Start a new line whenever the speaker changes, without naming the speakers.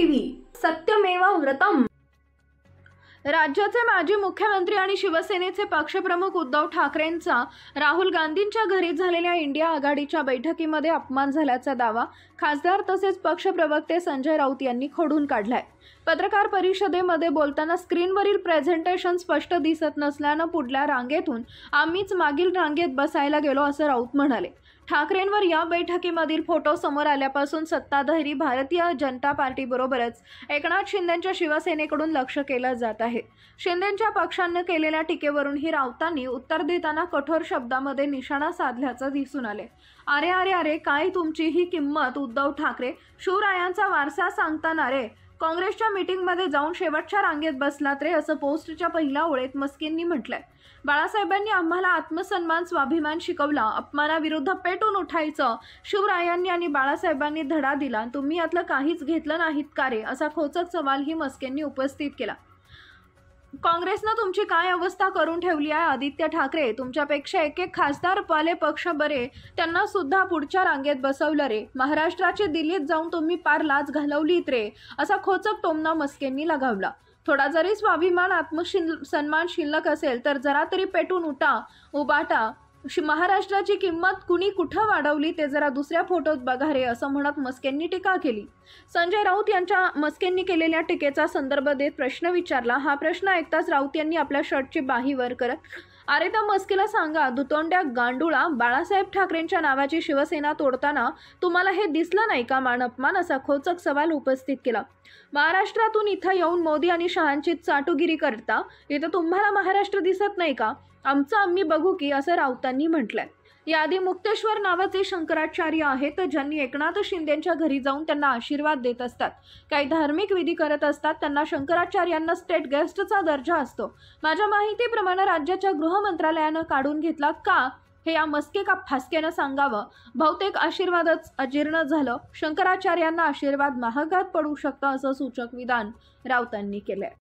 TV सत्यमेव व्रतम। राज्याचे माजी मुख्यमंत्री आणि शिवसेनेचे पक्षप्रमुख उद्धव ठाकरेंचा राहुल गांधींच्या घरी झालेल्या इंडिया आघाडीच्या बैठकीमध्ये अपमान झाल्याचा दावा खासदार तसेच पक्षप्रवक्ते संजय राऊत यांनी खोडून काढलाय। पत्रकार परिषदेमध्ये बोलताना स्क्रीनवरील प्रेझेंटेशन स्पष्ट दिसत नसल्याने पुढल्या रांगेतून आम्हीच मागील रांगेत बसायला गेलो असं राऊत म्हणाले। ठाकरेंवर या बैठकीमधील फोटो समोर आल्यापासून सत्ताधारी भारतीय जनता पार्टीबरोबरच एकनाथ शिंदेंच्या शिवसेनेकडून लक्ष केलं जात आहे। शिंदेंच्या पक्षाने केलेल्या टीकेवरूनही राऊतांनी उत्तर देताना कठोर शब्दामध्ये निशाणा साधल्याचं दिसून आले। अरे अरे अरे काय तुमची ही किंमत उद्धव ठाकरे, शिवरायांचा वारसा सांगताना रे, काँग्रेसच्या मीटिंगमध्ये जाऊन शेवटच्या रांगेत बसलात रे असं पोस्टच्या पहिल्या ओळीत मस्केंनी म्हटलंय। बाळासाहेबांनी आम्हाला आत्मसन्मान स्वाभिमान शिकवला, अपमानाविरुद्ध पेटून उठायचं शिवरायांनी आणि बाळासाहेबांनी धडा दिला, तुम्ही यातलं काहीच घेतलं नाहीत का रे असा खोचक सवालही मस्केंनी उपस्थित केला। काँग्रेसनं तुमची काय अवस्था करून ठेवली आहे आदित्य ठाकरे, तुमच्यापेक्षा एक एक खासदार पाले पक्ष बरे, त्यांना सुद्धा पुढच्या रांगेत बसवलं रे, महाराष्ट्राचे दिल्लीत जाऊन तुम्ही पार लाच घालवलीत रे असा खोचक टोमणा मस्केंनी लगावला। थोडा जरी स्वाभिमान आत्मसन्मान शिल्लक असेल तर जरा तरी पेटून उबाटा, महाराष्ट्राची किंमत कुणी कुठं वाढवली ते जरा दुसऱ्या फोटोत बघा रे असं म्हणत मस्केंनी टीका केली। संजय राऊत यांच्या मस्केंनी केलेल्या टीकेचा संदर्भ देत प्रश्न विचारला। हा प्रश्न ऐकताच राऊत यांनी आपल्या शर्टची बाही वर करत अरे त्या मस्केला सांगा, दुतोंड्या गांडुळा, बाळासाहेब ठाकरेंच्या नावाची शिवसेना तोडताना तुम्हाला हे दिसलं नाही का मान अपमान असा खोचक सवाल उपस्थित केला। महाराष्ट्रातून इथं येऊन मोदी आणि शहांची चाटुगिरी करता, इथं तुम्हाला महाराष्ट्र दिसत नाही का, आमचं आम्ही बघू की असं राऊतांनी म्हटलंय। याआधी मुक्तेश्वर नावाचे शंकराचार्य आहेत ज्यांनी एकनाथ शिंदेंच्या घरी जाऊन त्यांना आशीर्वाद देत असतात, काही धार्मिक विधी करत असतात, त्यांना शंकराचार्यांना स्टेट गेस्टचा दर्जा असतो। माझ्या माहितीप्रमाणे राज्याच्या गृह मंत्रालयानं काढून घेतला का हे या मस्के का फासकेनं सांगावं। बहुतेक आशीर्वादच अजीर्ण झालं, शंकराचार्यांना आशीर्वाद महागात पडू शकतं असं सूचक विधान राऊतांनी केलंय।